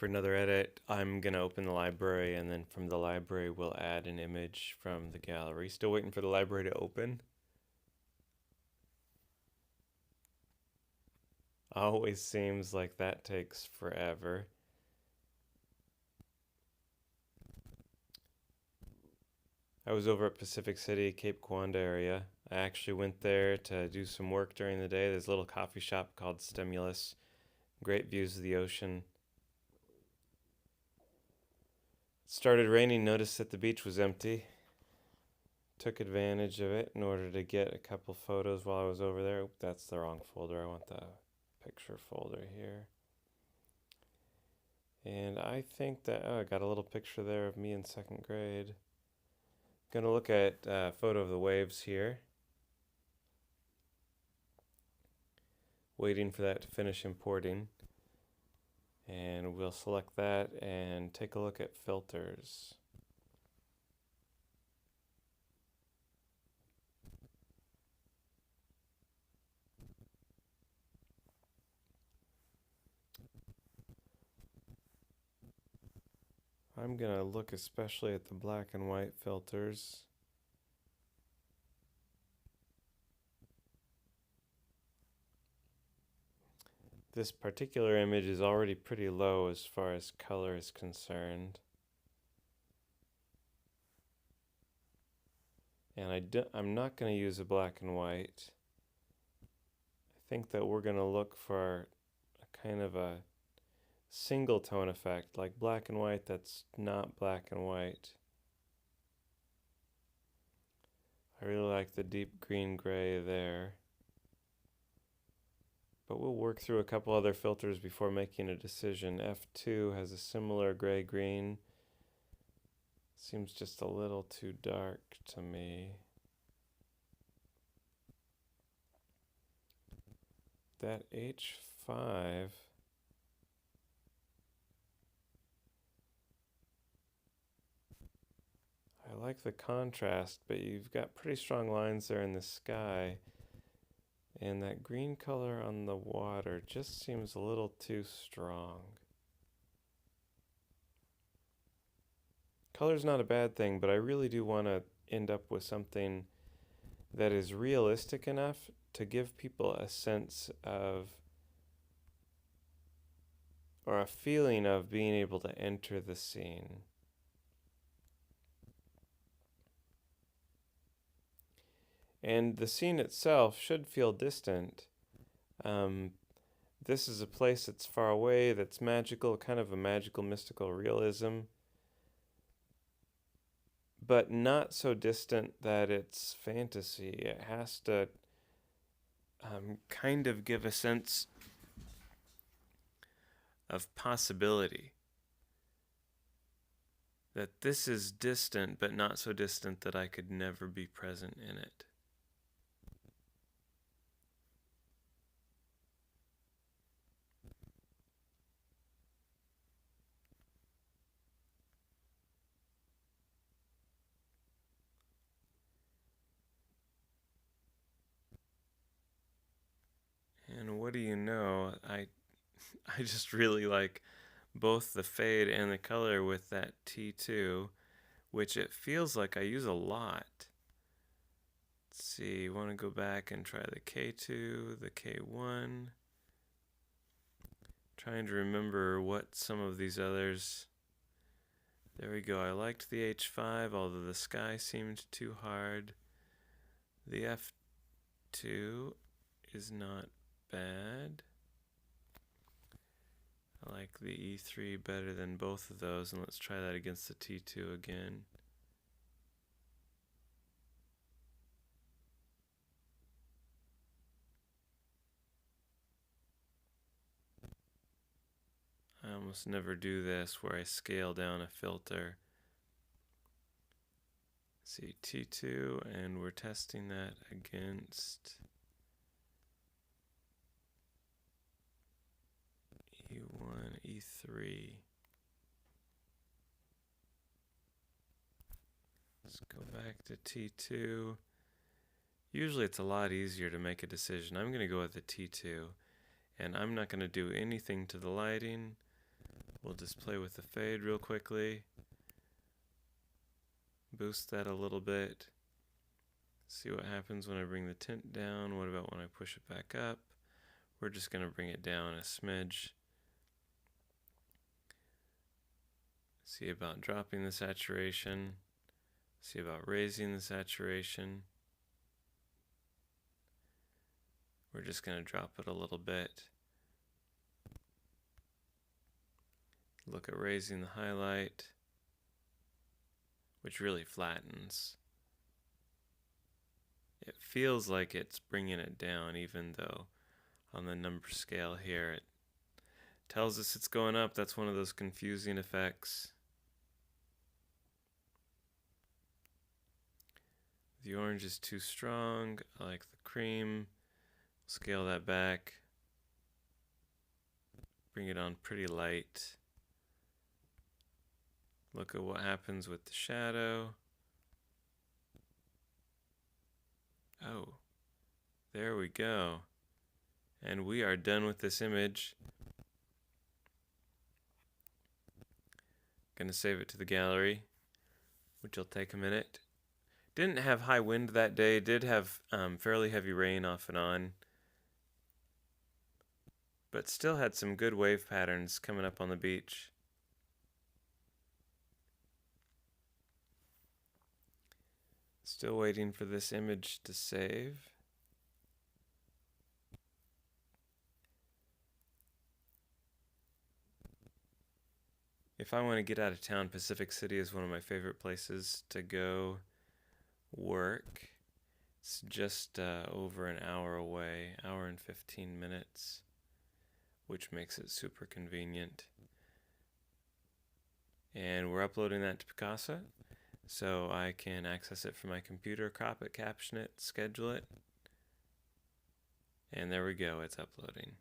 for another edit, I'm going to open the library, and then from the library we'll add an image from the gallery. Still waiting for the library to open. Always seems like that takes forever. I was over at Pacific City, Cape Kiwanda area. I actually went there to do some work during the day. There's a little coffee shop called Stimulus. Great views of the ocean. It started raining, noticed that the beach was empty. Took advantage of it in order to get a couple photos while I was over there. Oop, that's the wrong folder. I want the picture folder here. And I think that, I got a little picture there of me in second grade. Gonna look at a photo of the waves here. Waiting for that to finish importing. And we'll select that and take a look at filters. I'm going to look especially at the black and white filters. This particular image is already pretty low as far as color is concerned. And I'm not going to use a black and white. I think that we're going to look for a kind of a single tone effect, like black and white that's not black and white. I really like the deep green gray there. But we'll work through a couple other filters before making a decision. F2 has a similar gray-green. Seems just a little too dark to me. That H5... I like the contrast, but you've got pretty strong lines there in the sky. And that green color on the water just seems a little too strong. Color's not a bad thing, but I really do want to end up with something that is realistic enough to give people a sense of, or a feeling of being able to enter the scene. And the scene itself should feel distant. This is a place that's far away, that's magical, kind of a magical, mystical realism. But not so distant that it's fantasy. It has to kind of give a sense of possibility. That this is distant, but not so distant that I could never be present in it. And what do you know, I just really like both the fade and the color with that T2, which it feels like I use a lot. Let's see, want to go back and try the K2, the K1. Trying to remember what some of these others... There we go, I liked the H5, although the sky seemed too hard. The F2 is not bad. I like the E3 better than both of those, and let's try that against the T2 again. I almost never do this where I scale down a filter. See, T2, and we're testing that against E1, E3. Let's go back to T2. Usually it's a lot easier to make a decision. I'm going to go with the T2, and I'm not going to do anything to the lighting. We'll just play with the fade real quickly. Boost that a little bit. See what happens when I bring the tint down. What about when I push it back up? We're just going to bring it down a smidge. See about dropping the saturation. See about raising the saturation. We're just going to drop it a little bit. Look at raising the highlight, which really flattens. It feels like it's bringing it down, even though on the number scale here it tells us it's going up. That's one of those confusing effects. The orange is too strong. I like the cream. Scale that back. Bring it on pretty light. Look at what happens with the shadow. Oh, there we go. And we are done with this image. Gonna save it to the gallery, which will take a minute. Didn't have high wind that day. Did have fairly heavy rain off and on. But still had some good wave patterns coming up on the beach. Still waiting for this image to save. If I want to get out of town, Pacific City is one of my favorite places to go work. It's just over an hour away, hour and 15 minutes, which makes it super convenient. And we're uploading that to Picasa, so I can access it from my computer, crop it, caption it, schedule it, and there we go, it's uploading.